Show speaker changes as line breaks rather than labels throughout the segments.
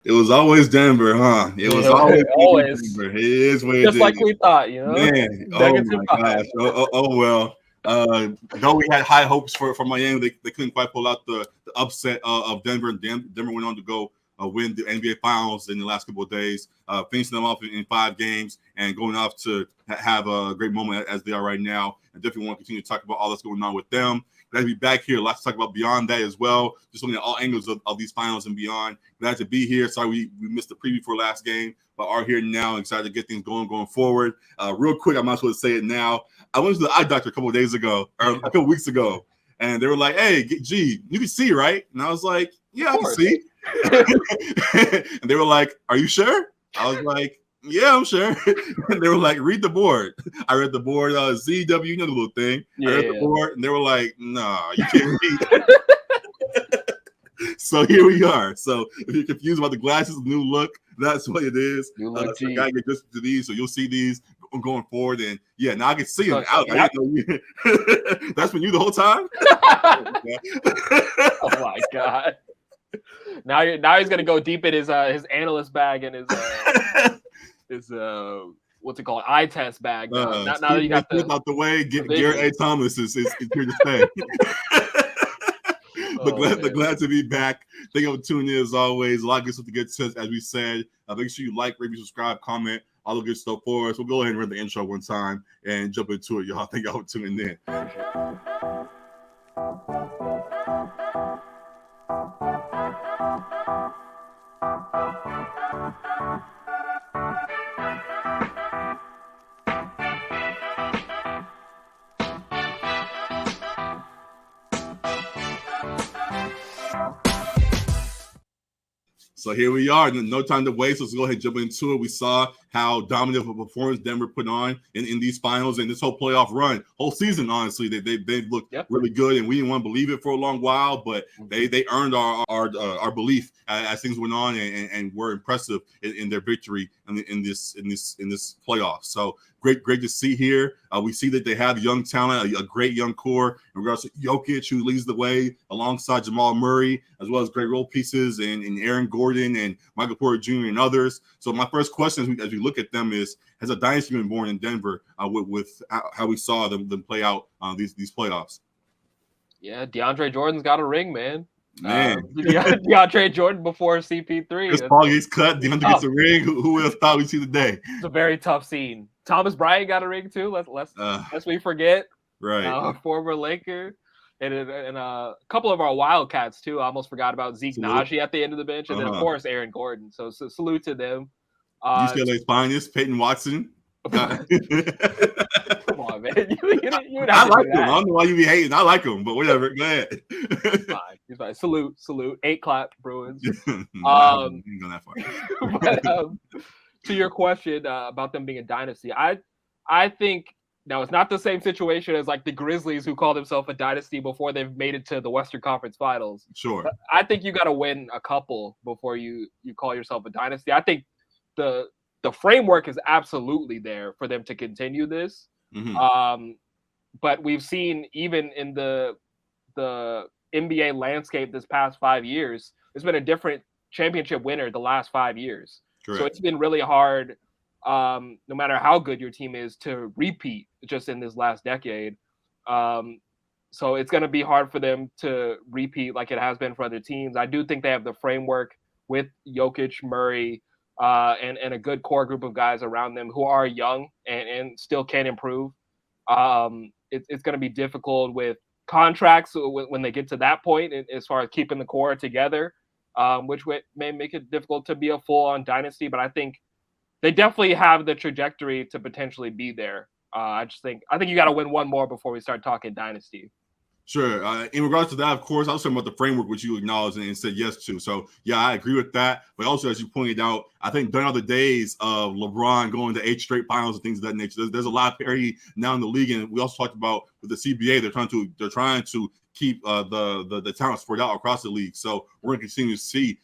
It was always Denver, huh? It was always
always
Denver. It is what it
just like
is.
we thought,
Man, oh
negative
my
vibe.
gosh. Well. Though we had high hopes for Miami, they couldn't quite pull out the upset of Denver. And Denver went on to go win the NBA Finals in the last couple of days, finishing them off in 5 games and going off to have a great moment as they are right now. And definitely want to continue to talk about all that's going on with them. Glad to be back here. Lots to talk about beyond that as well. Just looking at all angles of these finals and beyond. Glad to be here. Sorry we missed the preview for last game, but are here now. Excited to get things going forward. Real quick, I might as well say it now. I went to the eye doctor a couple of days ago, or a couple of weeks ago, and they were like, "Hey, G, you can see, right?" And I was like, "Yeah, I can see." And they were like, "Are you sure?" I was like, "Yeah, I'm sure." And they were like, "Read the board." I read the board, ZW, you know the little thing. I read the board, and they were like, "Nah, you can't read." So here we are. So if you're confused about the glasses, new look, that's what it is.
New look,
so I gotta get used to these, so you'll see these going forward. And yeah, now I can see them.
I
didn't know you. That's been you the whole time.
Oh my god! Now he's gonna go deep in his analyst bag and his what's it called, eye test bag. Now that you got
out the way, Garrett A. Thomas is here to stay. But glad to be back. Thank you for tuning in as always. A lot of good stuff to get to, as we said. Make sure you like, rate, subscribe, comment, all the good stuff for us. We'll go ahead and run the intro one time and jump into it, y'all. Thank y'all for tuning in. So here we are. No time to waste. Let's go ahead and jump into it. We saw how dominant of a performance Denver put on in these finals and this whole playoff run, whole season. Honestly, they've looked really good, and we didn't want to believe it for a long while, but they earned our belief as things went on and were impressive in their victory in this playoff. So great to see here. We see that they have young talent, a great young core in regards to Jokic, who leads the way alongside Jamal Murray, as well as great role pieces in Aaron Gordon and Michael Porter Jr. and others. So my first question as we look at them is, has a dynasty been born in Denver with how we saw them play out these playoffs?
Yeah, DeAndre Jordan's got a ring, man. DeAndre Jordan before CP3.
Chris Paul gets cut. DeAndre gets a ring. Who would have thought we'd see the day?
It's a very tough scene. Thomas Bryant got a ring too. Lest we forget.
Right.
Former Laker. And a couple of our Wildcats too. I almost forgot about Zeke Naji at the end of the bench, and then of course Aaron Gordon. So salute to them.
UCLA's finest, Peyton Watson.
Come on, man.
I like him. I don't know why you be hating. I like him, but whatever. Go ahead.
He's fine. Salute. 8 clap, Bruins.
Going that far.
But, to your question about them being a dynasty, I think now it's not the same situation as like the Grizzlies, who call themselves a dynasty before they've made it to the Western Conference Finals.
Sure.
But I think you got to win a couple before you call yourself a dynasty. I think the framework is absolutely there for them to continue this. Mm-hmm. But we've seen even in the NBA landscape this past 5 years, there's been a different championship winner the last 5 years. Correct. So it's been really hard, no matter how good your team is, to repeat just in this last decade. So it's going to be hard for them to repeat like it has been for other teams. I do think they have the framework with Jokic, Murray, and a good core group of guys around them who are young and still can improve. It's going to be difficult with contracts when they get to that point as far as keeping the core together, which may make it difficult to be a full-on dynasty. But I think they definitely have the trajectory to potentially be there. I think you got to win one more before we start talking dynasty.
Sure. In regards to that, of course, I was talking about the framework, which you acknowledged and said yes to. So, yeah, I agree with that. But also, as you pointed out, I think during the days of LeBron going to 8 straight finals and things of that nature, there's a lot of parity now in the league. And we also talked about with the CBA, they're trying to keep the talent spread out across the league. So we're going to continue to see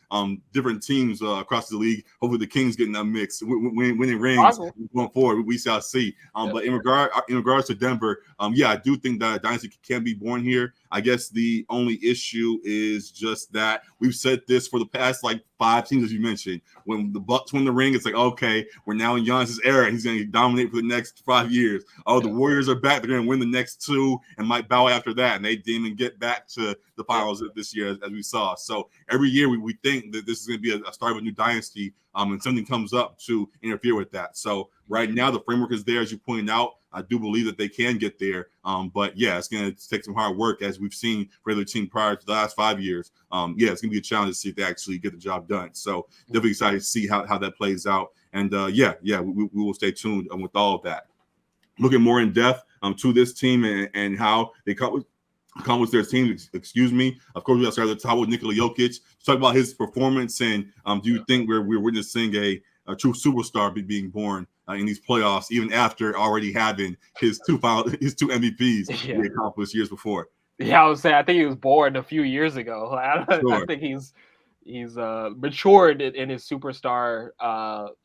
different teams across the league. Hopefully, the Kings getting that mix winning rings going forward. We shall see. But in regards to Denver, I do think that Dynasty can be born here. I guess the only issue is just that we've said this for the past like 5 teams, as you mentioned. When the Bucks win the ring, it's like, okay, we're now in Giannis' era. He's going to dominate for the next 5 years. Oh, the Warriors are back. They're going to win the next 2 and might bow after that. And they didn't even get back to the finals this year, as we saw. So every year we think that this is going to be a start of a new dynasty, and something comes up to interfere with that. So right now the framework is there, as you pointed out. I do believe that they can get there. But it's going to take some hard work, as we've seen for the team prior to the last 5 years. It's going to be a challenge to see if they actually get the job done. So definitely excited to see how that plays out. And we will stay tuned with all of that. Looking more in depth to this team and how they accomplish their team. Excuse me. Of course, we got to start at the top with Nikola Jokic. Talk about his performance, and do you think we're witnessing a true superstar being born in these playoffs, even after already having his two MVPs he accomplished years before?
Yeah, I would say I think he was born a few years ago. I think he's matured in his superstar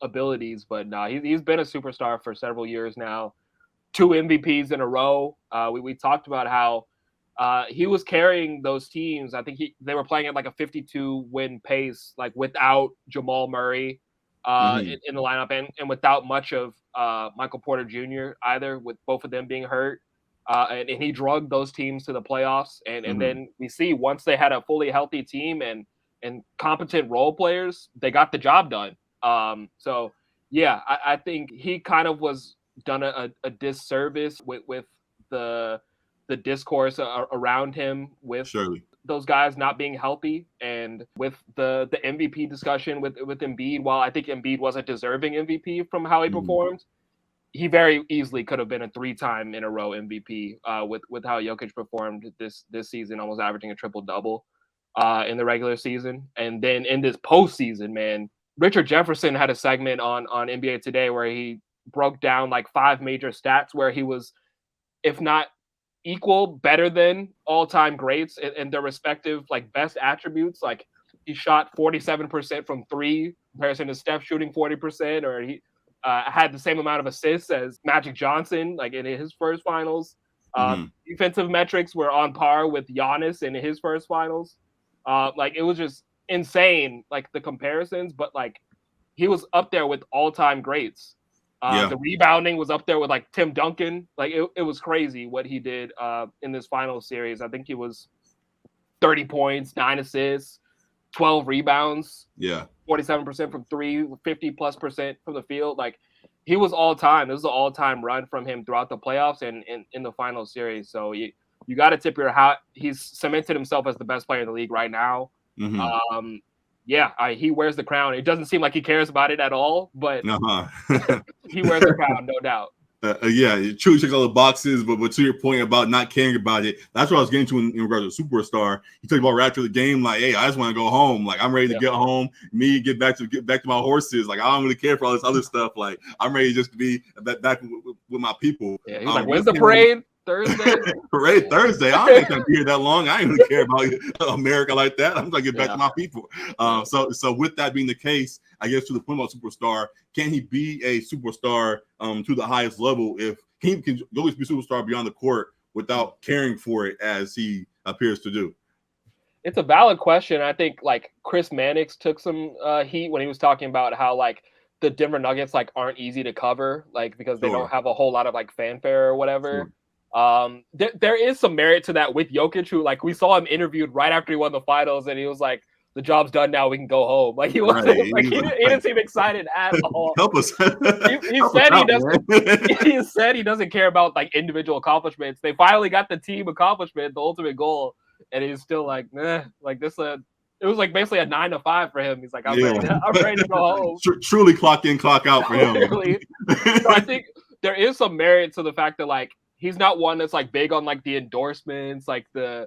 abilities, but no, he's been a superstar for several years now. 2 MVPs in a row. We talked about how he was carrying those teams. I think they were playing at like a 52 win pace, like without Jamal Murray in the lineup and without much of Michael Porter Jr. either, with both of them being hurt. And he drugged those teams to the playoffs. And then we see once they had a fully healthy team and competent role players, they got the job done. I think he kind of was done a disservice with the discourse around him with those guys not being healthy, and with the MVP discussion with Embiid. While I think Embiid was a deserving MVP from how he performed, he very easily could have been a 3-time in a row MVP with how Jokic performed this season, almost averaging a triple-double in the regular season. And then in this postseason, man, Richard Jefferson had a segment on NBA Today where he broke down like 5 major stats where he was, if not equal, better than all-time greats in their respective like best attributes. Like he shot 47% from 3 in comparison to Steph shooting 40%, or he had the same amount of assists as Magic Johnson, like in his first finals. Defensive metrics were on par with Giannis in his first finals. Like it was just insane, like the comparisons, but like he was up there with all-time greats. The rebounding was up there with like Tim Duncan. Like it was crazy what he did in this final series. I think he was 30 points, 9 assists, 12 rebounds. 47% from 3, 50+% from the field. Like he was all time. This is an all-time run from him throughout the playoffs and in the final series. So you got to tip your hat. He's cemented himself as the best player in the league right now. He wears the crown. It doesn't seem like he cares about it at all, but he wears the crown, no doubt.
It truly checks all the boxes, but to your point about not caring about it, that's what I was getting to in regards to superstar. He talked about right after the game, like, hey, I just want to go home. Like, I'm ready to get home. Get back to my horses. Like, I don't really care for all this other stuff. Like, I'm ready just to be back with my people.
Yeah, he's like, when's the parade? Thursday?
Parade Thursday. I don't think I'm here that long. I don't really care about America like that. I'm gonna get back to my people. So with that being the case, I guess to the point about superstar, can he be a superstar to the highest level if he can always be a superstar beyond the court without caring for it as he appears to do?
It's a valid question. I think like Chris Mannix took some heat when he was talking about how like the Denver Nuggets like aren't easy to cover, like because they don't have a whole lot of like fanfare or whatever. There is some merit to that with Jokic, who like we saw him interviewed right after he won the finals, and he was like, "The job's done now. We can go home." Like he wasn't he didn't seem excited at all.
Help us.
He said he doesn't care about like individual accomplishments. They finally got the team accomplishment, the ultimate goal, and he's still like, like this. It was like basically a 9 to 5 for him. He's like, I'm ready to go home.
Truly clock in, clock out for him.
So I think there is some merit to the fact that like he's not one that's like big on like the endorsements, like the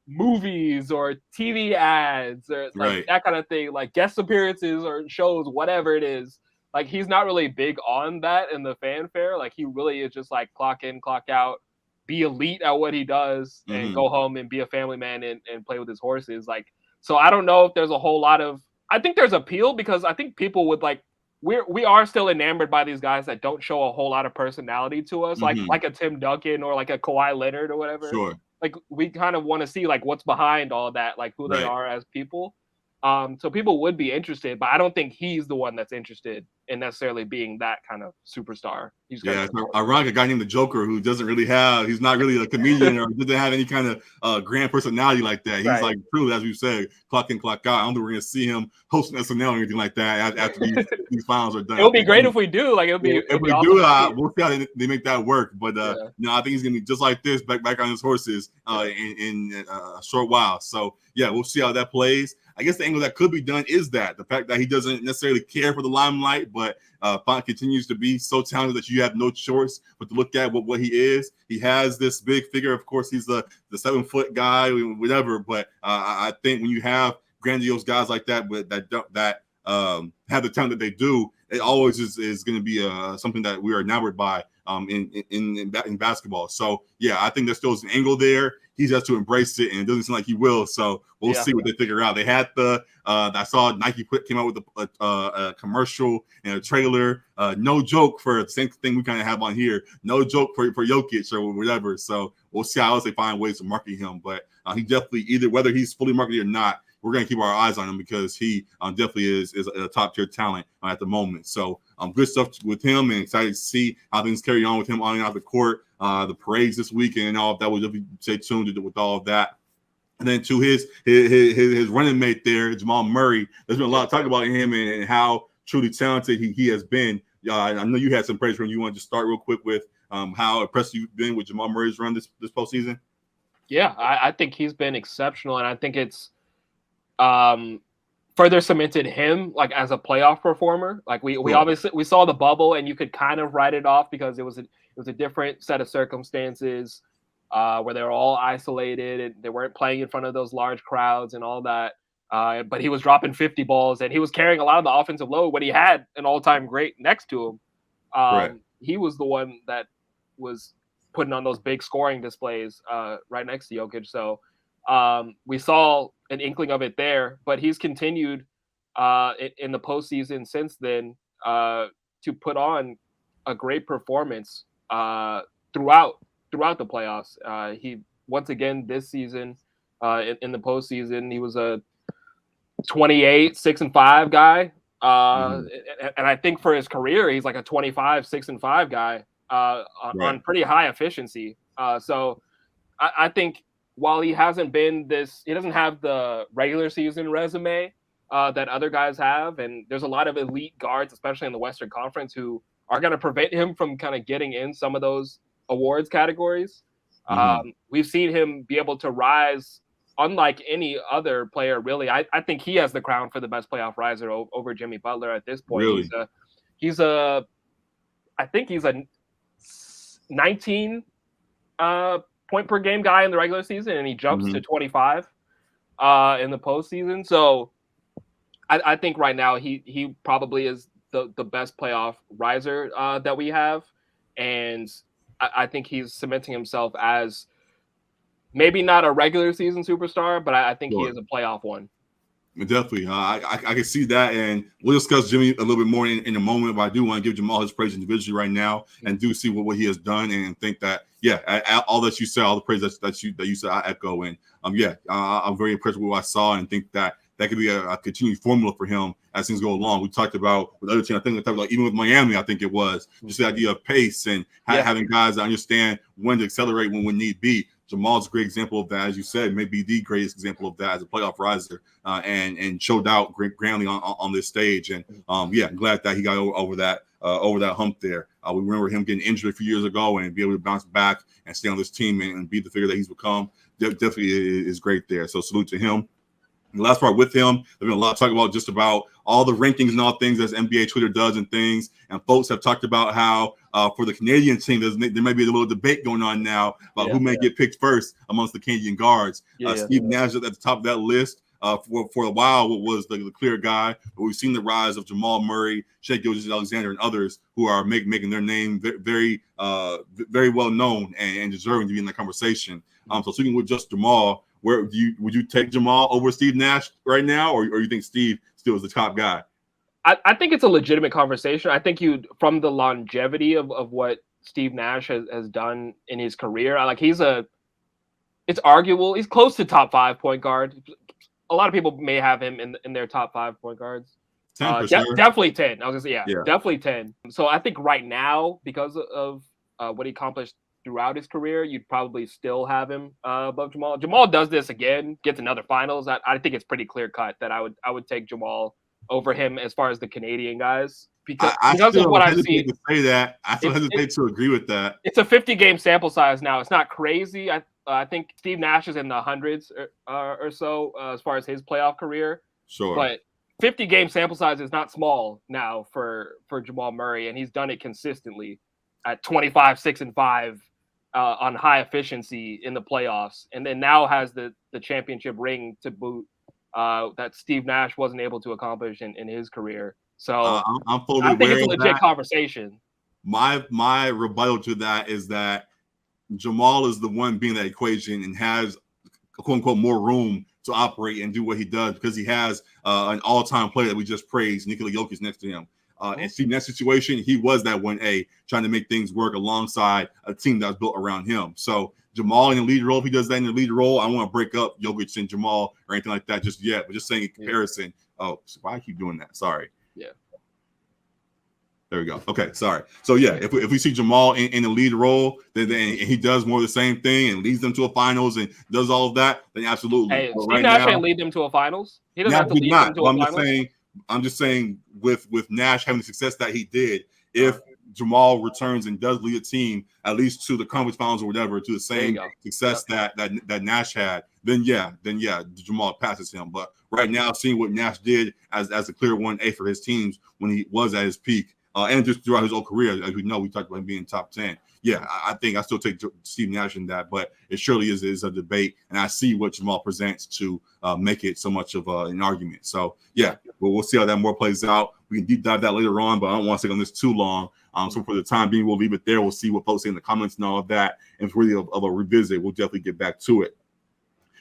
movies or TV ads or like that kind of thing, like guest appearances or shows, whatever it is. Like he's not really big on that in the fanfare. Like he really is just like clock in, clock out, be elite at what he does, and go home and be a family man and play with his horses. Like So I don't know if there's a whole lot of. I think there's appeal because I think people would like. We are still enamored by these guys that don't show a whole lot of personality to us, like a Tim Duncan or like a Kawhi Leonard or whatever.
Sure.
Like we kind of want to see like what's behind all that, like who they are as people. So people would be interested, but I don't think he's the one that's interested in necessarily being that kind of superstar. It's
ironic, a guy named the Joker who doesn't really he's not really a comedian or doesn't have any kind of grand personality like that. He's like truly, as we said, clock in, clock out. I don't think we're gonna see him hosting SNL or anything like that after these finals are done.
It would be great if we do. Like if we do,
we'll see how they make that work. But I think he's gonna be just like this, back on his horses in a short while. So yeah, we'll see how that plays. I guess the angle that could be done is the fact that he doesn't necessarily care for the limelight, but Font continues to be so talented that you have no choice but to look at what he is. He has this big figure. Of course, he's the 7-foot guy, whatever. But I think when you have grandiose guys like that, that have the talent that they do, it always is going to be something that we are enamored by in basketball. So yeah, I think there still is an angle there. He has to embrace it, and it doesn't seem like he will. So we'll see what they figure out. They had I saw Nike came out with a commercial and a trailer. No joke for the same thing we kind of have on here. No joke for Jokic or whatever. So we'll see how else they find ways to market him. But he definitely, either whether he's fully marketed or not, we're going to keep our eyes on him because he definitely is a top tier talent at the moment. So good stuff with him, and excited to see how things carry on with him on and off the court. The parades this weekend and all of that. We'll definitely stay tuned with all of that. And then to his running mate there, Jamal Murray. There's been a lot of talk about him and how truly talented he has been. I know you had some praise for him. You want to just start real quick with how impressed you've been with Jamal Murray's run this postseason?
Yeah, I think he's been exceptional, and I think it's further cemented him like as a playoff performer. Like we obviously we saw the bubble, and you could kind of write it off because it was a different set of circumstances where they were all isolated and they weren't playing in front of those large crowds and all that. But he was dropping 50 balls and he was carrying a lot of the offensive load when he had an all-time great next to him. He was the one that was putting on those big scoring displays right next to Jokic. So we saw an inkling of it there, but he's continued in the postseason since then to put on a great performance throughout the playoffs. He once again this season in the postseason, he was a 28, 6-5 guy. And I think for his career, he's like a 25, 6-5 guy on pretty high efficiency. So I think while he hasn't been he doesn't have the regular season resume that other guys have. And there's a lot of elite guards, especially in the Western Conference, who are going to prevent him from kind of getting in some of those awards categories. We've seen him be able to rise unlike any other player, really. I think he has the crown for the best playoff riser over Jimmy Butler at this point.
Really?
I think he's a 19 point per game guy in the regular season, and he jumps to 25 in the postseason. So I think right now he probably is the best playoff riser that we have. And I think he's cementing himself as maybe not a regular season superstar, but I think he is a playoff one.
Definitely. I can see that. And we'll discuss Jimmy a little bit more in a moment, but I do want to give Jamal his praise individually right now and do see what he has done and think that, all that you said, all the praise that you said, I echo. And I'm very impressed with what I saw and think that could be a continued formula for him as things go along. We talked about with other teams. I think we talked about even with Miami. I think it was just the idea of pace and having guys that understand when to accelerate when need be. Jamal's a great example of that, as you said, maybe the greatest example of that as a playoff riser, and showed out grandly on this stage. And I'm glad that he got over that hump there. We remember him getting injured a few years ago and be able to bounce back and stay on this team and be the figure that he's become. Definitely is great there. So salute to him. The last part with him, there's been a lot of talk about just about all the rankings and all things as NBA Twitter does and things. And folks have talked about how for the Canadian team, there may be a little debate going on now about who may get picked first amongst the Canadian guards. Steve Nash at the top of that list for a while was the clear guy. But we've seen the rise of Jamal Murray, Shai Gilgeous-Alexander, and others who are making their name very well known and deserving to be in that conversation. So speaking with just Jamal, would you take Jamal over Steve Nash right now, or you think Steve still is the top guy?
I think it's a legitimate conversation. I think from the longevity of what Steve Nash has done in his career, it's arguable. He's close to top 5 point guard. A lot of people may have him in their top 5 point guards.
10 for sure.
Definitely 10. I was gonna say, definitely 10. So I think right now, because of what he accomplished throughout his career, you'd probably still have him above Jamal. Jamal does this again, gets another finals. I think it's pretty clear cut that I would take Jamal over him as far as the Canadian guys. Because of what I've seen.
To say that. I still hesitate to agree with that.
It's a 50-game sample size now. It's not crazy. I think Steve Nash is in the hundreds or so as far as his playoff career.
Sure.
But 50-game sample size is not small now for Jamal Murray, and he's done it consistently at 25, 6, and 5 on high efficiency in the playoffs, and then now has the championship ring to boot that Steve Nash wasn't able to accomplish in his career. So
I'm fully
I think
aware
it's a
of
legit
that.
Conversation.
My rebuttal to that is that Jamal is the one being that equation and has quote unquote more room to operate and do what he does because he has an all-time player that we just praised, Nikola Jokic, next to him. And in that situation, he was that 1A trying to make things work alongside a team that was built around him. So Jamal in the lead role, if he does that in the lead role, I don't want to break up Jokic and Jamal or anything like that just yet. But just saying in comparison. Oh, why I keep doing that? Sorry.
Yeah.
There we go. Okay, sorry. So yeah, if we see Jamal in the lead role, then he does more of the same thing and leads them to a finals and does all of that, then absolutely.
Hey, Steve Nash ain't lead them to a finals. He doesn't have to lead them to a finals.
I'm just saying with Nash having the success that he did, if Jamal returns and does lead a team at least to the conference finals or whatever, to the same success that Nash had, then Jamal passes him. But right now, seeing what Nash did as a clear 1A for his teams when he was at his peak, and just throughout his whole career, as we know, we talked about him being top 10. Yeah, I think I still take Steve Nash in that, but it surely is a debate, and I see what Jamal presents to make it so much of an argument. So, yeah, but we'll see how that more plays out. We can deep dive that later on, but I don't want to stay on this too long. So for the time being, we'll leave it there. We'll see what folks say in the comments and all of that. And if it's really of a revisit, we'll definitely get back to it.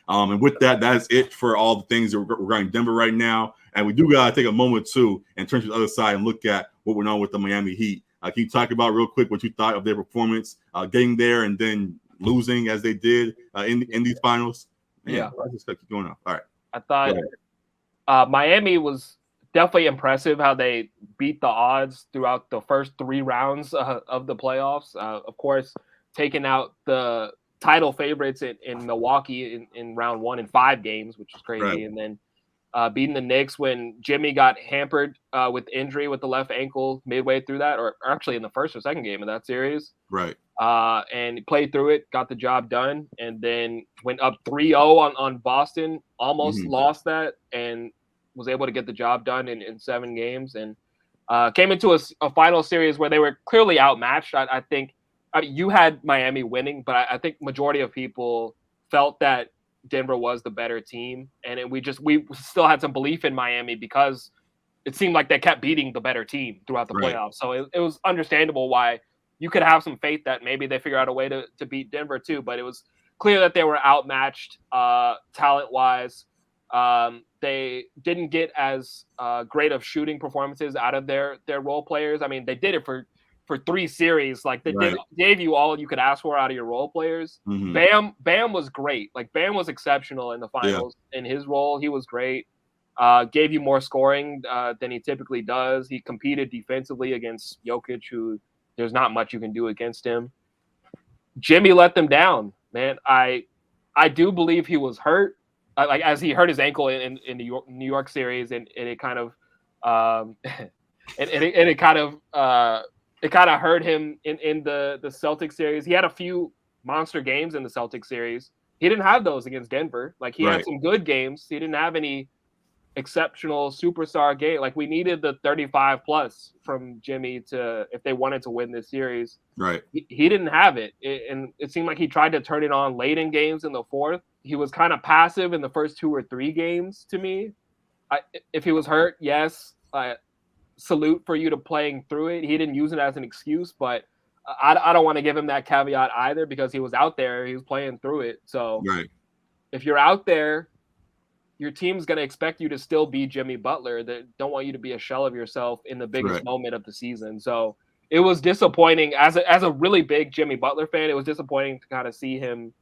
And with that, that's it for all the things that we're regarding Denver right now. And we do got to take a moment, too, and turn to the other side and look at what went on with the Miami Heat. Can you talk about real quick what you thought of their performance, getting there and then losing as they did in these finals? Man, I just keep going on. All right.
I thought Miami was definitely impressive how they beat the odds throughout the first 3 rounds of the playoffs. Of course, taking out the title favorites in Milwaukee in round 1 in 5 games, which is crazy. Right. And then beating the Knicks when Jimmy got hampered with injury with the left ankle midway through that, or actually in the first or second game of that series.
Right.
And played through it, got the job done, and then went up 3-0 on Boston, almost lost that, and was able to get the job done in 7 games, and came into a final series where they were clearly outmatched. I think you had Miami winning, but I think majority of people felt that Denver was the better team, and we still had some belief in Miami because it seemed like they kept beating the better team throughout the playoffs. So it was understandable why you could have some faith that maybe they figure out a way to beat Denver too, but it was clear that they were outmatched talent-wise. They didn't get as great of shooting performances out of their role players. I mean, they did it for 3 series. Like they gave you all you could ask for out of your role players. Bam was great. Like Bam was exceptional in the finals in his role. He was great. Gave you more scoring than he typically does. He competed defensively against Jokic, who there's not much you can do against him. Jimmy let them down, man. I do believe he was hurt. Like as he hurt his ankle in the New York series, and it kind of it kind of hurt him in the Celtics series. He had a few monster games in the Celtics series. He didn't have those against Denver. Like he had some good games. He didn't have any exceptional superstar game. Like we needed the 35 plus from Jimmy if they wanted to win this series.
Right.
He didn't have it. And it seemed like he tried to turn it on late in games in the fourth. He was kind of passive in the first 2 or 3 games to me. If he was hurt, yes, salute for you to playing through it. He didn't use it as an excuse, but I don't want to give him that caveat either because he was out there. He was playing through it. So if you're out there, your team's going to expect you to still be Jimmy Butler. They don't want you to be a shell of yourself in the biggest moment of the season. So it was disappointing as a really big Jimmy Butler fan. It was disappointing to kind of see him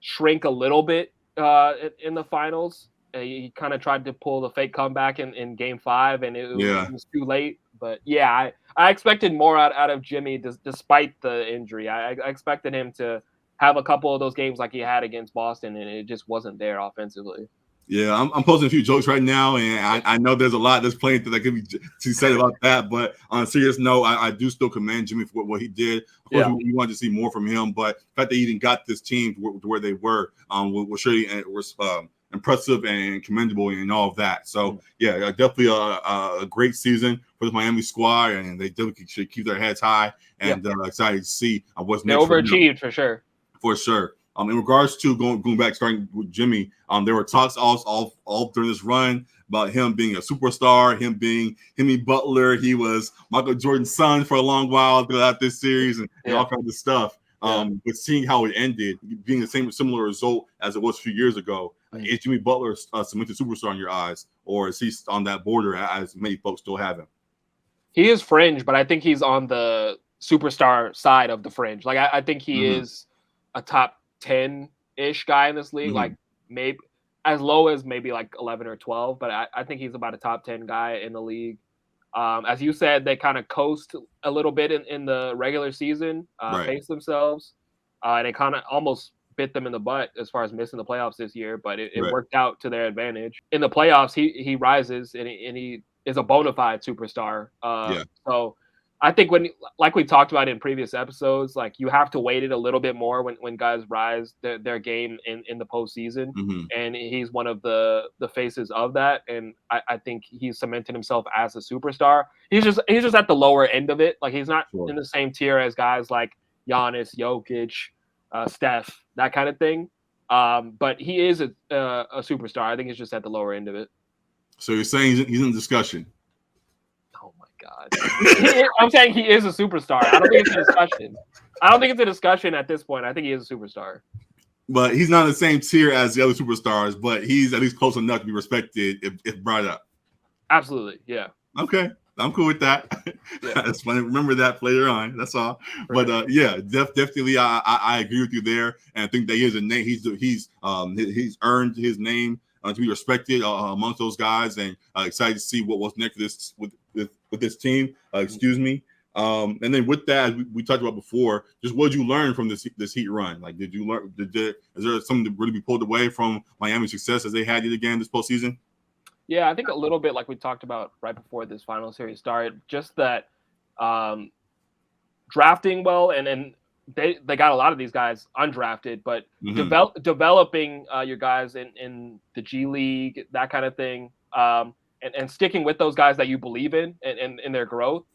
shrink a little bit in the finals. He kind of tried to pull the fake comeback in Game 5, and it was too late. But yeah, I expected more out of Jimmy despite the injury. I expected him to have a couple of those games like he had against Boston, and it just wasn't there offensively.
Yeah, I'm posting a few jokes right now, and I know there's a lot that's playing that could be said about that. But on a serious note, I do still commend Jimmy for what he did. Of course, we wanted to see more from him, but the fact that he even got this team to where they were was surely impressive and commendable and all of that. So, yeah, definitely a great season for the Miami squad, and they definitely should keep their heads high and excited to see what's next.
They overachieved for sure.
For sure. In regards to going back, starting with Jimmy, there were talks all during this run about him being a superstar, him being Jimmy Butler. He was Michael Jordan's son for a long while throughout this series and all kinds of stuff. But seeing how it ended, being the similar result as it was a few years ago, is Jimmy Butler a cemented superstar in your eyes, or is he on that border as many folks still have him?
He is fringe, but I think he's on the superstar side of the fringe. Like I think he is a top 10-ish guy in this league, like maybe as low as maybe like 11 or 12, but I think he's about a top 10 guy in the league. As you said, they kind of coast a little bit in the regular season, pace themselves, and it kind of almost bit them in the butt as far as missing the playoffs this year, but it worked out to their advantage. In the playoffs, he rises and he is a bona fide superstar. So I think like we talked about in previous episodes, like you have to wait it a little bit more when guys rise their game in the postseason, and he's one of the faces of that. And I think he's cemented himself as a superstar. He's just at the lower end of it. Like he's not in the same tier as guys like Giannis, Jokic, Steph, that kind of thing. But he is a superstar. I think he's just at the lower end of it.
So you're saying he's in discussion?
Oh my God! I'm saying he is a superstar. I don't think it's a discussion. I don't think it's a discussion at this point. I think he is a superstar.
But he's not in the same tier as the other superstars. But he's at least close enough to be respected if brought up.
Absolutely, yeah.
Okay, I'm cool with that. That's funny. Remember that later on. That's all. But definitely, I agree with you there. And I think that he is a name. He's earned his name to be respected amongst those guys, and excited to see what's next with this team. Excuse me. And then with that, we talked about before, just what did you learn from this Heat run? Like, did you learn? Is there something to really be pulled away from Miami's success as they had it again this postseason?
Yeah, I think a little bit like we talked about right before this final series started, just that drafting well, and then they got a lot of these guys undrafted, but developing your guys in the G League, that kind of thing, and sticking with those guys that you believe in and in their growth,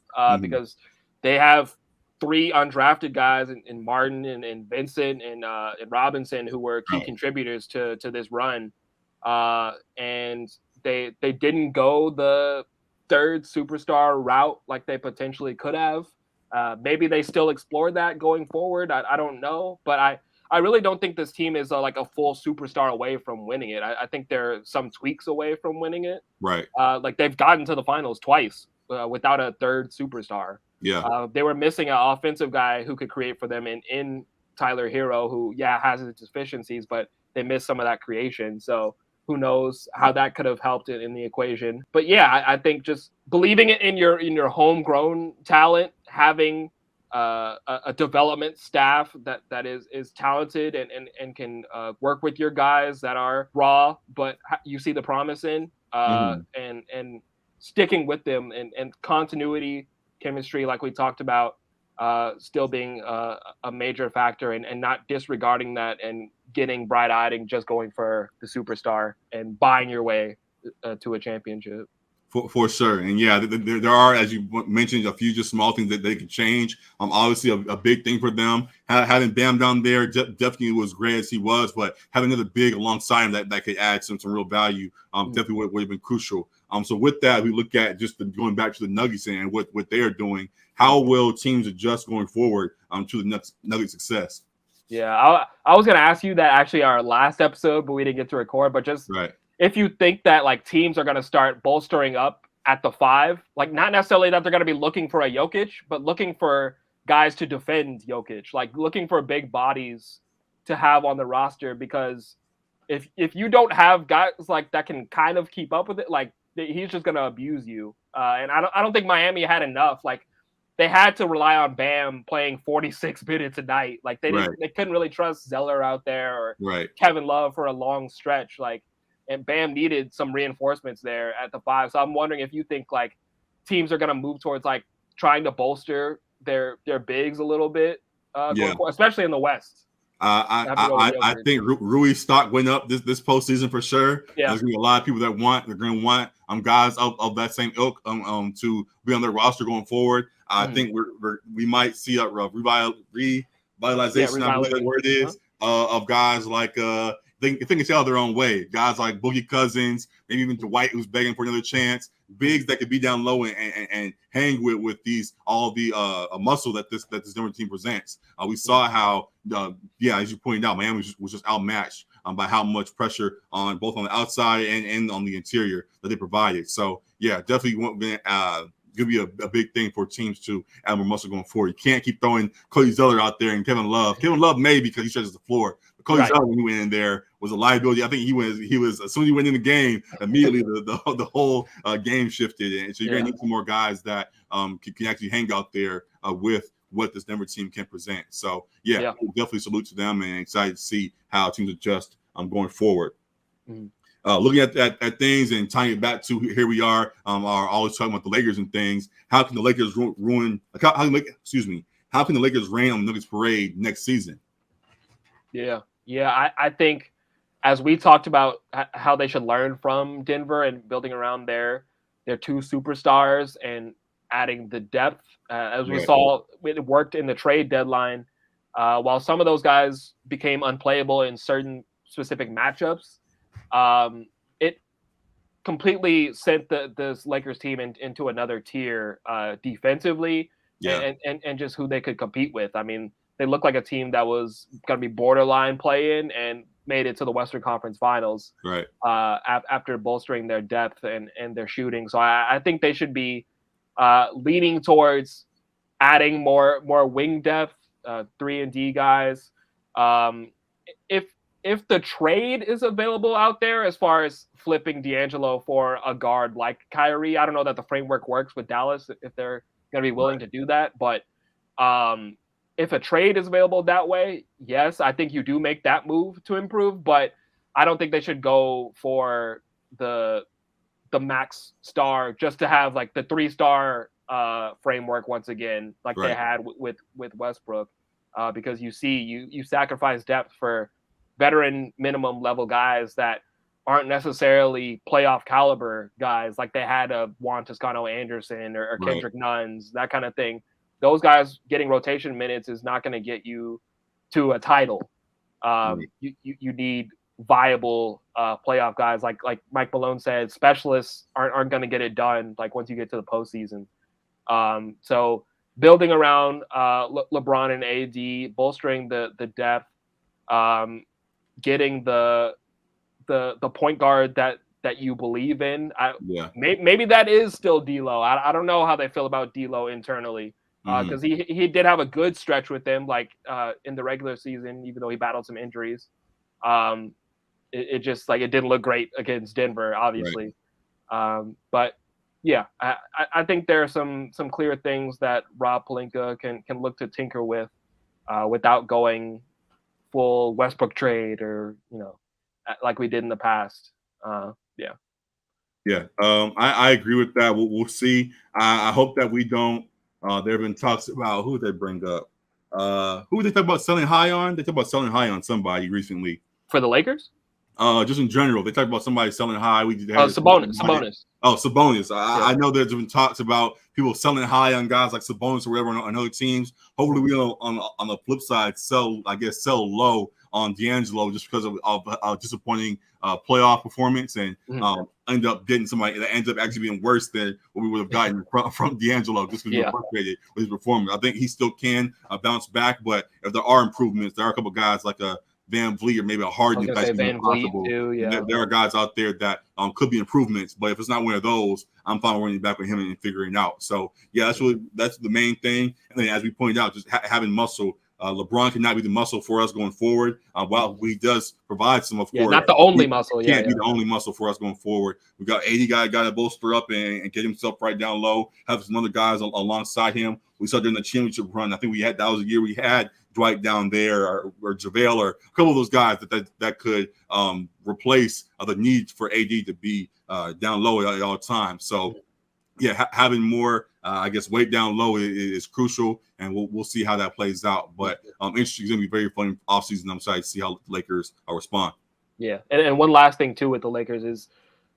because they have 3 undrafted guys in Martin and Vincent and Robinson who were key contributors to this run, and they didn't go the third superstar route like they potentially could have. Maybe they still explore that going forward. I don't know, but I really don't think this team is like a full superstar away from winning it. I think they're some tweaks away from winning it.
Right.
Like they've gotten to the finals twice without a third superstar.
Yeah.
They were missing an offensive guy who could create for them in Tyler Hero, who has his deficiencies, but they missed some of that creation. So who knows how that could have helped it in the equation. But yeah, I think just believing in your homegrown talent, having a development staff that is talented and can work with your guys that are raw, but you see the promise in, and sticking with them and continuity, chemistry, like we talked about, still being a major factor, and not disregarding that and getting bright-eyed and just going for the superstar and buying your way to a championship.
For sure. And yeah, there are, as you mentioned, a few just small things that they can change. Obviously a big thing for them. Having Bam down there definitely was great as he was, but having another big alongside him that could add some real value definitely would have been crucial. So with that, we look at just going back to the Nuggets and what they are doing. How will teams adjust going forward to the Nuggets' success?
Yeah, I was gonna ask you that actually our last episode, but we didn't get to record. But just if you think that like teams are gonna start bolstering up at the 5, like not necessarily that they're gonna be looking for a Jokic, but looking for guys to defend Jokic, like looking for big bodies to have on the roster, because if you don't have guys like that can kind of keep up with it, like he's just gonna abuse you. And I don't think Miami had enough. Like they had to rely on Bam playing 46 minutes a night. Like they couldn't really trust Zeller out there or Kevin Love for a long stretch. Like, and Bam needed some reinforcements there at the 5. So I'm wondering if you think like teams are gonna move towards like trying to bolster their bigs a little bit, going forward, especially in the West.
I think Rui's stock went up this postseason for sure.
Yeah.
There's gonna be a lot of people that they're gonna want guys of that same ilk to be on their roster going forward. I think we might see a revitalization, I believe that word is, of guys like they can tell their own way. Guys like Boogie Cousins, maybe even Dwight, who's begging for another chance. Bigs that could be down low and hang with all the muscle that this Denver team presents. We saw how as you pointed out, Miami was just outmatched by how much pressure on both on the outside and on the interior that they provided. So definitely going to be a big thing for teams to add more muscle going forward. You can't keep throwing Cody Zeller out there and Kevin Love. Kevin Love may because he stretches the floor. But Cody Zeller, when he went in there, was a liability. I think he was as soon as he went in the game, immediately the whole game shifted. And so you're going to need some more guys that can actually hang out there with what this Denver team can present. So definitely salute to them and excited to see how teams adjust going forward. Mm-hmm. Looking at things and tying it back to here we are always talking about the Lakers and things. How can the Lakers ruin? How can the Lakers rain on the Nuggets parade next season?
I think as we talked about how they should learn from Denver and building around their 2 superstars and adding the depth, as we saw, it worked in the trade deadline. While some of those guys became unplayable in certain specific matchups, it completely sent this Lakers team into another tier defensively and just who they could compete with. I mean, they looked like a team that was going to be borderline play-in and made it to the Western Conference Finals after bolstering their depth and their shooting. So I think they should be leaning towards adding more wing depth, 3-and-D guys. If the trade is available out there as far as flipping D'Angelo for a guard like Kyrie, I don't know that the framework works with Dallas if they're going to be willing to do that. But if a trade is available that way, yes, I think you do make that move to improve. But I don't think they should go for the max star just to have like the 3-star framework once again, like they had with Westbrook, because you sacrifice depth for veteran minimum level guys that aren't necessarily playoff caliber guys like they had Juan Toscano-Anderson or Kendrick Nuns, that kind of thing. Those guys getting rotation minutes is not going to get you to a title. You need viable playoff guys like Mike Malone said. Specialists aren't going to get it done like once you get to the postseason. So building around LeBron and AD, bolstering the depth, getting the point guard that you believe in. Maybe that is still D'Lo. I don't know how they feel about D'Lo internally, because he did have a good stretch with them, like in the regular season, even though he battled some injuries. It just like it didn't look great against Denver, obviously. But yeah, I think there are some clear things that Rob Pelinka can look to tinker with without going full Westbrook trade or like we did in the past. I
agree with that. We'll see. I hope that we don't. There have been talks about who they bring up. Who they talk about selling high on? They talk about selling high on somebody recently
for the Lakers.
Just in general, they talk about somebody selling high.
Sabonis.
Oh, Sabonis. I know there's been talks about people selling high on guys like Sabonis or whatever on other teams. Hopefully, we on the flip side sell low on D'Angelo just because of disappointing playoff performance, and end up getting somebody that ends up actually being worse than what we would have gotten from D'Angelo just because we were frustrated with his performance. I think he still can bounce back, but if there are improvements, there are a couple of guys like a Van Vliet or maybe a Harden that's possible. There are guys out there that could be improvements, but if it's not one of those, I'm fine running back with him and figuring it out. So yeah, that's the main thing. And then as we pointed out, just having muscle. LeBron cannot be the muscle for us going forward. While he does provide some, of course,
not the only muscle.
Can't be the only muscle for us going forward. We got 80 guy to bolster up and get himself right down low. Have some other guys alongside him. We saw during the championship run. I think that was a year we had Dwight down there or JaVale or a couple of those guys that could replace the need for AD to be down low at all times. So yeah, having more, weight down low is crucial, and we'll see how that plays out. But interesting, it's going to be very fun offseason. I'm excited to see how the Lakers respond.
Yeah, and one last thing too with the Lakers is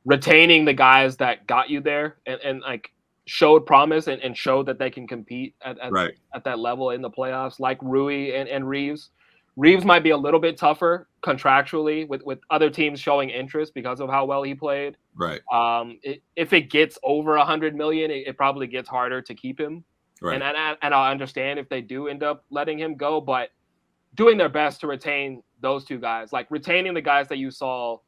retaining the guys that got you there and like showed promise and showed that they can compete at that level in the playoffs, like Rui and Reeves. Reeves might be a little bit tougher contractually with other teams showing interest because of how well he played.
Right.
If it gets over $100 million, it probably gets harder to keep him. Right. And I understand if they do end up letting him go, but doing their best to retain those two guys, like retaining the guys that you saw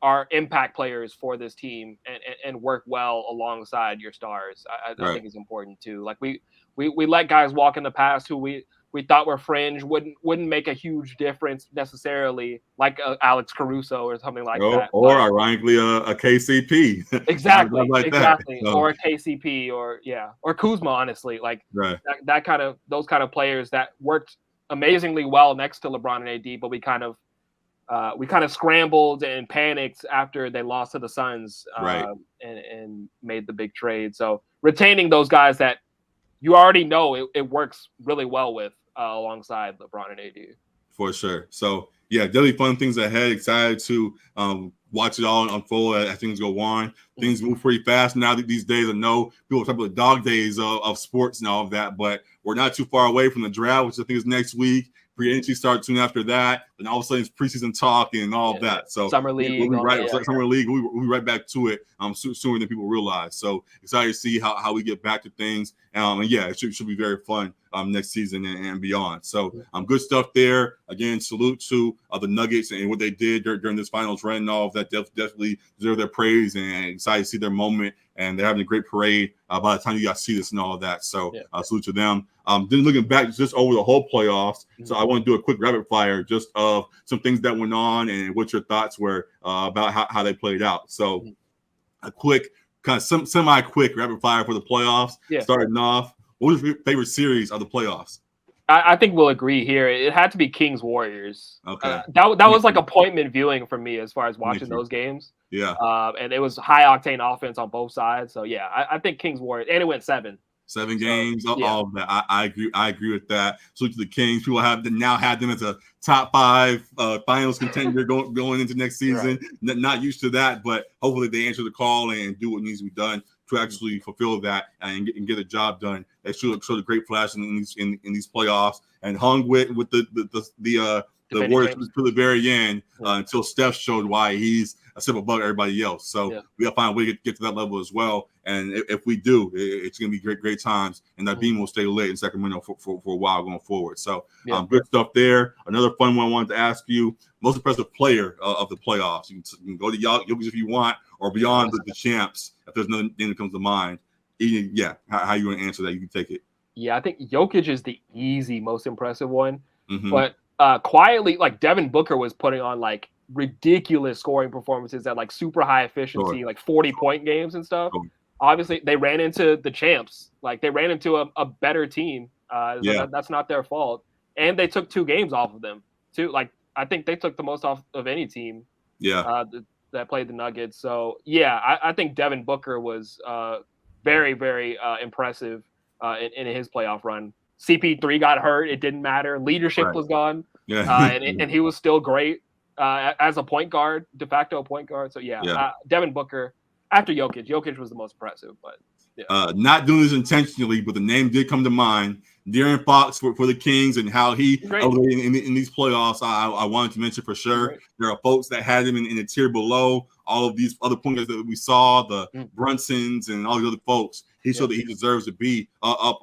are impact players for this team and work well alongside your stars. I think is important too. Like we let guys walk in the past who we thought were fringe, wouldn't make a huge difference necessarily, like Alex Caruso or something like that.
Or ironically, a KCP.
Exactly,
exactly.
So. Or a KCP, or Kuzma. Honestly, like those kind of players that worked amazingly well next to LeBron and AD, but we kind of scrambled and panicked after they lost to the Suns, and made the big trade. So retaining those guys that you already know it works really well with alongside LeBron and AD.
For sure. So, yeah, definitely fun things ahead. Excited to watch it all unfold as things go on. Things move pretty fast now these days. I know people talk about the dog days of sports and all of that, but we're not too far away from the draft, which I think is next week. Free agency starts soon after that, and all of a sudden it's preseason talk and all of that. So
summer league,
summer league, we'll be right back to it sooner than people realize. So excited to see how we get back to things. And yeah, it should be very fun next season and beyond. So good stuff there. Again, salute to the Nuggets and what they did during this finals run and all of that. Definitely deserve their praise, and excited to see their moment. And they're having a great parade by the time you guys see this and all of that. So salute to them. Then looking back just over the whole playoffs, so I want to do a quick rapid fire just of some things that went on and what your thoughts were about how they played out. So a quick, kind of semi-quick rapid fire for the playoffs. Starting off, what was your favorite series of the playoffs?
I think we'll agree here. It had to be Kings Warriors.
Okay.
That was like appointment viewing for me as far as watching those games.
Yeah.
And it was high octane offense on both sides. So yeah, I think Kings Warriors, and it went 7
games, all of that. I agree with that. So to the Kings, people have them as a top 5 finals contender going into next season. Right. Not used to that, but hopefully they answer the call and do what needs to be done to actually fulfill that and get the job done. They showed a great flash in these playoffs and hung with the Warriors to the very end until Steph showed why he's a step above everybody else. So we got to find a way to get to that level as well. And if we do, it's going to be great times. And that beam will stay lit in Sacramento for a while going forward. So good stuff there. Another fun one I wanted to ask you, most impressive player of the playoffs. You can go to Jokic if you want, or beyond the champs if there's nothing that comes to mind. How you want to answer that? You can take it.
Yeah, I think Jokic is the easy, most impressive one. But quietly, like Devin Booker was putting on like ridiculous scoring performances at like super high efficiency, like 40-point games and stuff. Obviously, they ran into the champs. Like they ran into a better team. That's not their fault. And they took 2 games off of them too. Like I think they took the most off of any team. That played the Nuggets. So I think Devin Booker was very, very impressive in his playoff run. CP3 got hurt. It didn't matter. Leadership was gone. And he was still great as a point guard, de facto point guard. So Devin Booker after Jokic. Jokic was the most impressive, but
not doing this intentionally, but the name did come to mind. De'Aaron Fox for the Kings and how he
Great.
in these playoffs, I wanted to mention for sure.
Great.
There are folks that had him in a tier below all of these other pointers that we saw, the Brunsons and all the other folks. He showed that he deserves to be up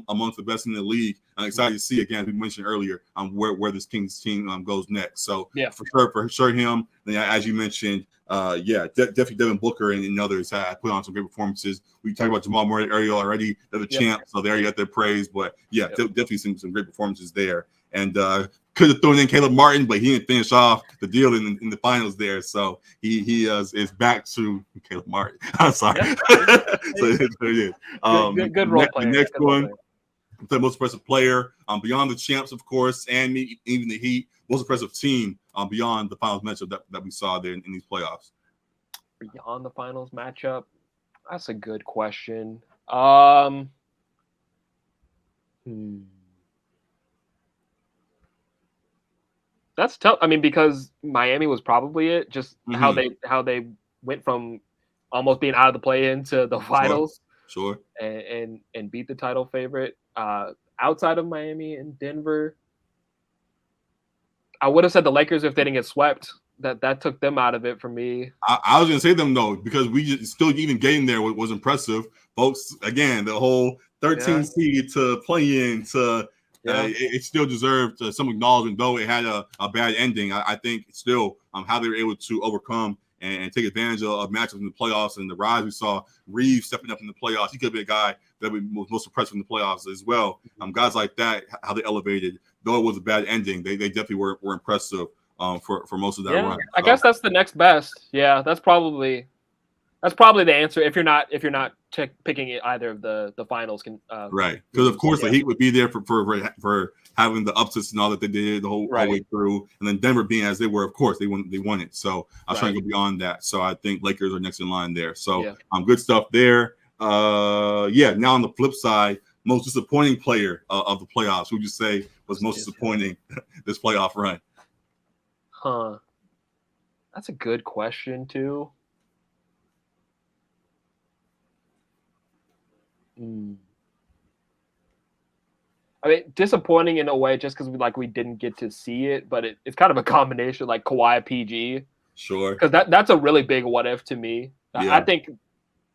amongst the best in the league. I'm excited to see, again, as we mentioned earlier, where this Kings team goes next. So for sure him. Then, as you mentioned, definitely Devin Booker and others have put on some great performances. We talked about Jamal Murray earlier already. They're the champ, so there you got their praise. But definitely some great performances there. And could have thrown in Caleb Martin, but he didn't finish off the deal in the finals there. So he is back to Caleb Martin. I'm sorry.
Good role player.
The next one, the most impressive player beyond the champs, of course, and even the Heat. Most impressive team beyond the finals matchup that we saw there in these playoffs.
Beyond the finals matchup, that's a good question. That's tough. I mean, because Miami was probably it. Just how they went from almost being out of the play-in to the finals,
sure,
and beat the title favorite. Outside of Miami and Denver, I would have said the Lakers if they didn't get swept. That took them out of it for me.
I was going to say them though, because we still even getting there was impressive, folks. Again, the whole 13 seed to play in to. It still deserved some acknowledgement, though it had a bad ending. I think still how they were able to overcome and take advantage of matchups in the playoffs and the rise we saw. Reeves stepping up in the playoffs. He could be a guy that we was most impressed in the playoffs as well. Guys like that, how they elevated, though it was a bad ending, they definitely were impressive for most of that run.
I guess that's the next best. Yeah, that's probably the answer if you're not picking either of the finals can
right, because of course the Heat would be there for having the upsets and all that they did the whole way through, and then Denver being as they were, of course they won it. So I was trying to go beyond that. So I think Lakers are next in line there. So good stuff there. Now on the flip side, most disappointing player of the playoffs, who would you say was most disappointing this playoff run?
That's a good question too. I mean, disappointing in a way just because we didn't get to see it, but it's kind of a combination like Kawhi PG.
Sure.
Because that's a really big what if to me. Yeah. I think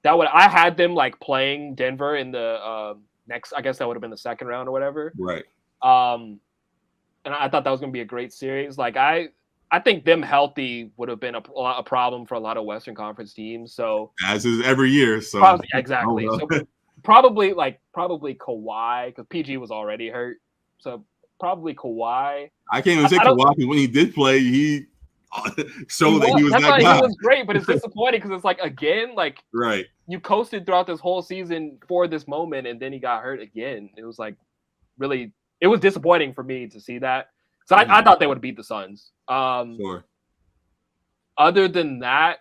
I had them playing Denver in the next, I guess that would have been the second round or whatever.
Right.
And I thought that was going to be a great series. I think them healthy would have been a problem for a lot of Western Conference teams. So
as is every year. So
exactly. So probably Kawhi, because PG was already hurt. So probably Kawhi.
I can't even say Kawhi, because when he did play, he showed that he was that guy.
He was great, but it's disappointing because it's again,
right.
You coasted throughout this whole season for this moment, and then he got hurt again. It was really, it was disappointing for me to see that. So I thought they would beat the Suns.
Sure.
Other than that,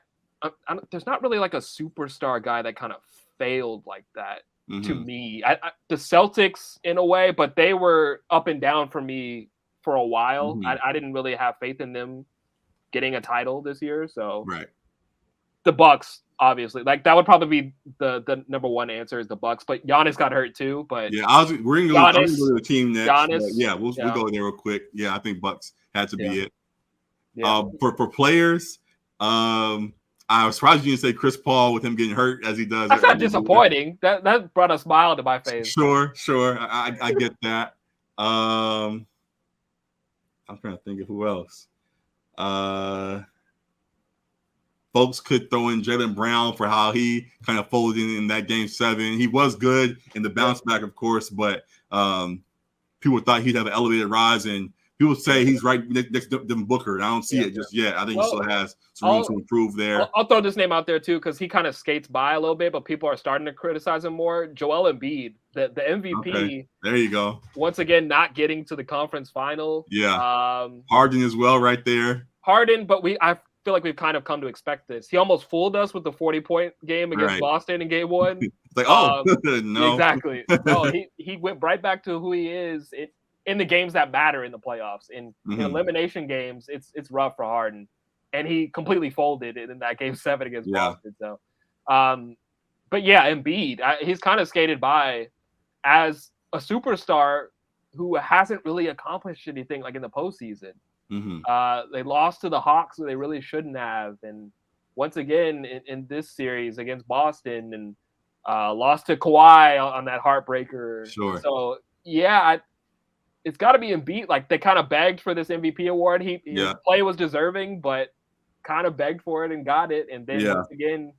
there's not really a superstar guy that kind of failed like that to me. The Celtics in a way, but they were up and down for me for a while. I didn't really have faith in them getting a title this year. So the Bucks, obviously, that would probably be the number one answer is the Bucks. But Giannis got hurt too. But
we're gonna go to the team next.
Giannis,
we'll go there real quick. Yeah, I think Bucks had to be it. Yeah. For players, I was surprised you didn't say Chris Paul with him getting hurt as he does.
That's not disappointing. That brought a smile to my face.
Sure. I get that. I'm trying to think of who else. Folks could throw in Jaylen Brown for how he kind of folded in that game 7. He was good in the bounce back, of course, but people thought he'd have an elevated rise, and people say he's right next to Devin Booker. And I don't see it just yet. I think he still has some room to improve there.
I'll throw this name out there too, because he kind of skates by a little bit, but people are starting to criticize him more. Joel Embiid, the MVP.
Okay. There you go.
Once again, not getting to the conference final.
Yeah. Harden as well, right there.
Harden, but I feel like we've kind of come to expect this. He almost fooled us with the 40-point game against Boston in game 1.
No.
Exactly. No, he went right back to who he is in the games that matter in the playoffs. In elimination games, it's rough for Harden. And he completely folded in that game 7 against Boston. So, but yeah, Embiid, he's kind of skated by as a superstar who hasn't really accomplished anything like in the postseason. They lost to the Hawks where they really shouldn't have, and once again in this series against Boston, and lost to Kawhi on that heartbreaker.
Sure.
So yeah, it's got to be Embiid. Like they kind of begged for this MVP award. His play was deserving, but kind of begged for it and got it, and then once again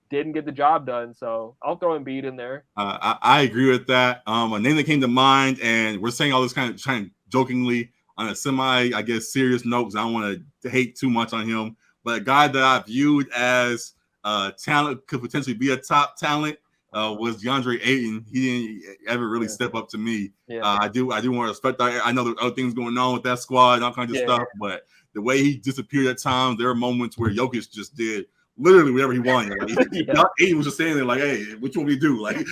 didn't get the job done. So I'll throw Embiid in there.
I agree with that. A name that came to mind, and we're saying all this kind of jokingly on a semi, I guess, serious note, because I don't want to hate too much on him. But a guy that I viewed as talent, could potentially be a top talent, was DeAndre Ayton. He didn't ever really step up to me. I do want to respect that. I know there's other things going on with that squad and all kinds of stuff, but the way he disappeared at times, there are moments where Jokic just did literally whatever he wanted. Like, Ayton was just saying there, like, "Hey, what you want me to do?" Like,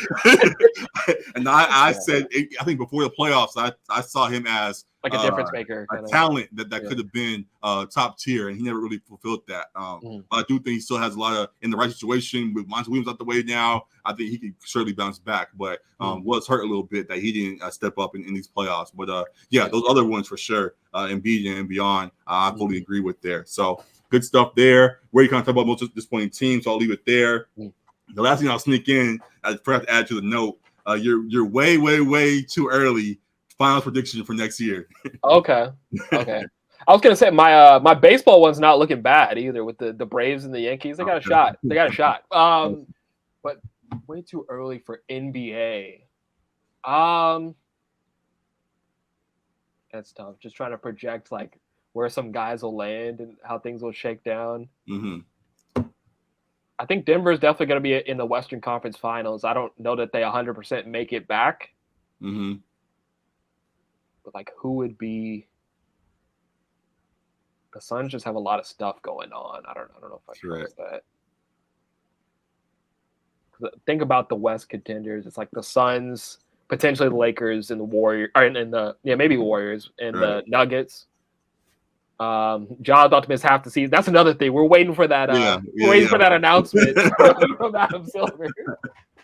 and I said, I think before the playoffs, I saw him as
like a difference maker,
a talent that could have been top tier, and he never really fulfilled that. But I do think he still has a lot of, in the right situation with Monty Williams out the way now. I think he could surely bounce back, but was hurt a little bit that he didn't step up in these playoffs. But those other ones for sure, Embiid and beyond, I fully agree with there. So good stuff there. Where you kind of talk about most disappointing teams, so I'll leave it there. The last thing I'll sneak in, I forgot to add to the note. You're way too early. Finals prediction for next year.
Okay. I was gonna say my baseball one's not looking bad either with the Braves and the Yankees. They got a shot. But way too early for NBA. That's tough. Just trying to project like where some guys will land and how things will shake down. I think Denver is definitely going to be in the Western Conference Finals. I don't know that they 100% make it back. But like, who would be? The Suns just have a lot of stuff going on. I don't know if I trust that. Think about the West contenders. It's like the Suns, potentially the Lakers, and the Warriors, maybe Warriors and the Nuggets. John's about to miss half the season. That's another thing. We're waiting for that. For that announcement from Adam Silver.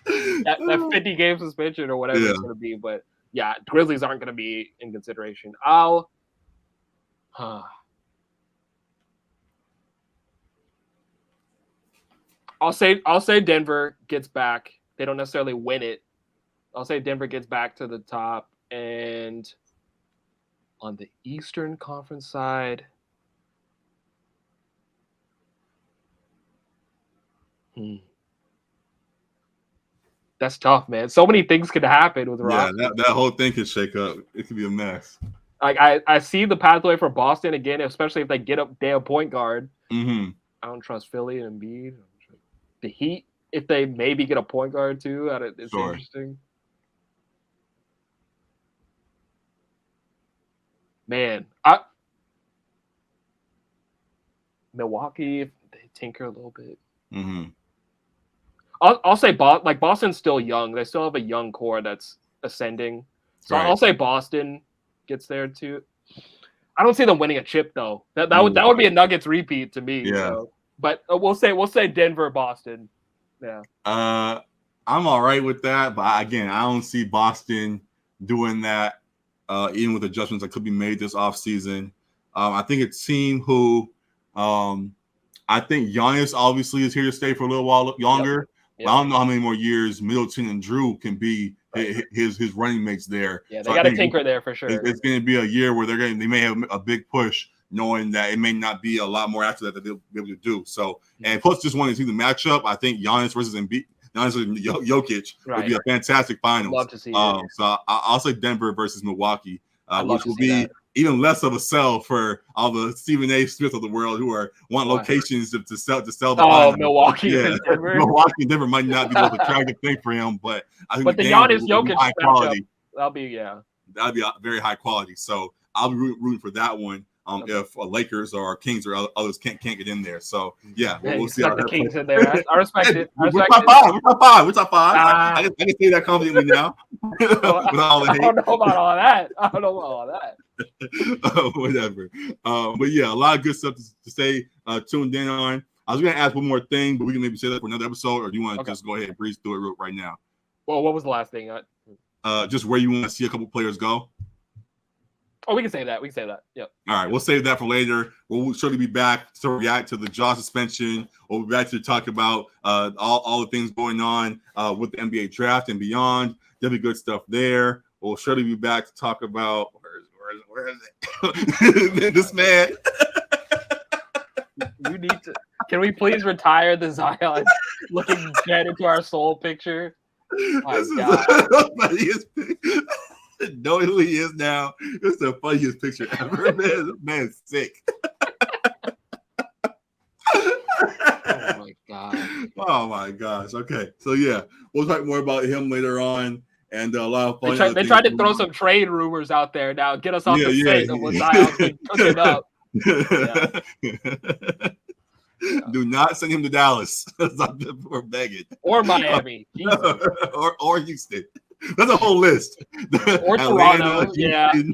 that 50-game suspension or whatever it's going to be. But yeah, Grizzlies aren't going to be in consideration. I'll say Denver gets back. They don't necessarily win it. I'll say Denver gets back to the top. And on the Eastern Conference side, that's tough, man. So many things could happen with Rockets.
Yeah, that whole thing could shake up. It could be a mess.
Like I see the pathway for Boston again, especially if they get a damn point guard. I don't trust Philly and Embiid. The Heat, if they maybe get a point guard too, it's interesting. Man, Milwaukee, if they tinker a little bit. I'll say Boston's still young. They still have a young core that's ascending. So I'll say Boston gets there too. I don't see them winning a chip though. That would be a Nuggets repeat to me.
Yeah.
So. But we'll say Denver, Boston. Yeah.
I'm all right with that, but again, I don't see Boston doing that. Even with adjustments that could be made this offseason. I think a team who I think Giannis obviously is here to stay for a little while longer. Yep. I don't know how many more years Middleton and Drew can be his running mates there.
Yeah, they got to tinker there for sure.
It's going to be a year where they may have a big push, knowing that it may not be a lot more after that they'll be able to do. So, and plus just wanting to see the matchup, I think Giannis versus Embiid. Jokic would be a fantastic finals.
Love to see it.
So I'll say Denver versus Milwaukee, which will be even less of a sell for all the Stephen A. Smith of the world who want locations to sell the finals.
Milwaukee and Denver.
Milwaukee and Denver might not be the most attractive thing for him, but I think
the Giannis Jokic
high quality.
That'll be
very high quality. So I'll be rooting for that one. If Lakers or Kings or others can't get in there, so we'll see how
the Kings in there. I respect it.
We're top five. I can say that confidently now.
I don't know about all that.
Whatever. But a lot of good stuff to stay tuned in on. I was going to ask one more thing, but we can maybe say that for another episode, or do you want to just go ahead and breeze through it right now?
Well, what was the last thing?
just where you want to see a couple players go?
Oh, we can say that. We can say that. Yep.
All right, we'll save that for later. We'll surely be back to react to the Jaw suspension. We'll be back to talk about all the things going on with the NBA draft and beyond. There'll be good stuff there. We'll surely be back to talk about where is it? This man.
You need to. Can we please retire the Zion looking dead into our soul picture? My God.
Knowing who he is now, it's the funniest picture ever. Man, this man's sick.
Oh my God.
Oh my gosh. Okay. So yeah, we'll talk more about him later on. And a lot of fun.
They tried to throw some trade rumors out there now, get us off the scent of what Zion's been cooking up.
Yeah. Do not send him to Dallas. We're begging.
Or Miami.
or Houston. That's a whole list.
Or
Atlanta,
Toronto.
Houston,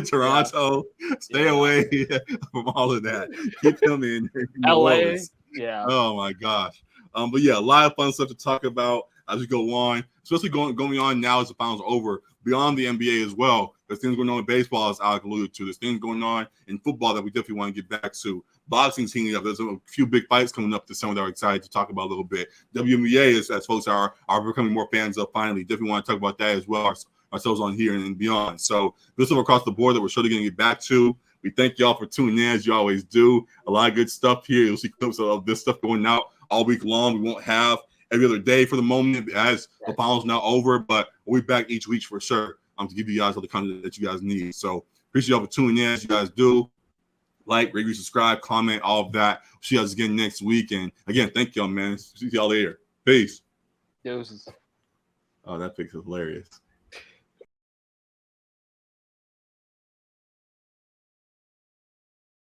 Toronto. Stay away from all of that. Keep him in
LA. Yeah.
Oh my gosh. But yeah, a lot of fun stuff to talk about as we go on, especially going on now as the finals are over, beyond the NBA as well. There's things going on in baseball, as Alec alluded to. There's things going on in football that we definitely want to get back to. Boxing's heating up. There's a few big fights coming up this summer that we're excited to talk about a little bit. WNBA, as folks are becoming more fans of finally. Definitely want to talk about that as well, ourselves on here and beyond. So there's stuff across the board that we're surely going to get back to. We thank y'all for tuning in, as you always do. A lot of good stuff here. You'll see clips of this stuff going out all week long. We won't have every other day for the moment as the finals now over, but we'll be back each week for sure to give you guys all the content that you guys need. So appreciate y'all for tuning in, as you guys do. Like, rate, subscribe, comment, all of that. See you guys again next week. And again, thank y'all, man. See y'all later. Peace.
Deuces.
Oh, that picture's hilarious.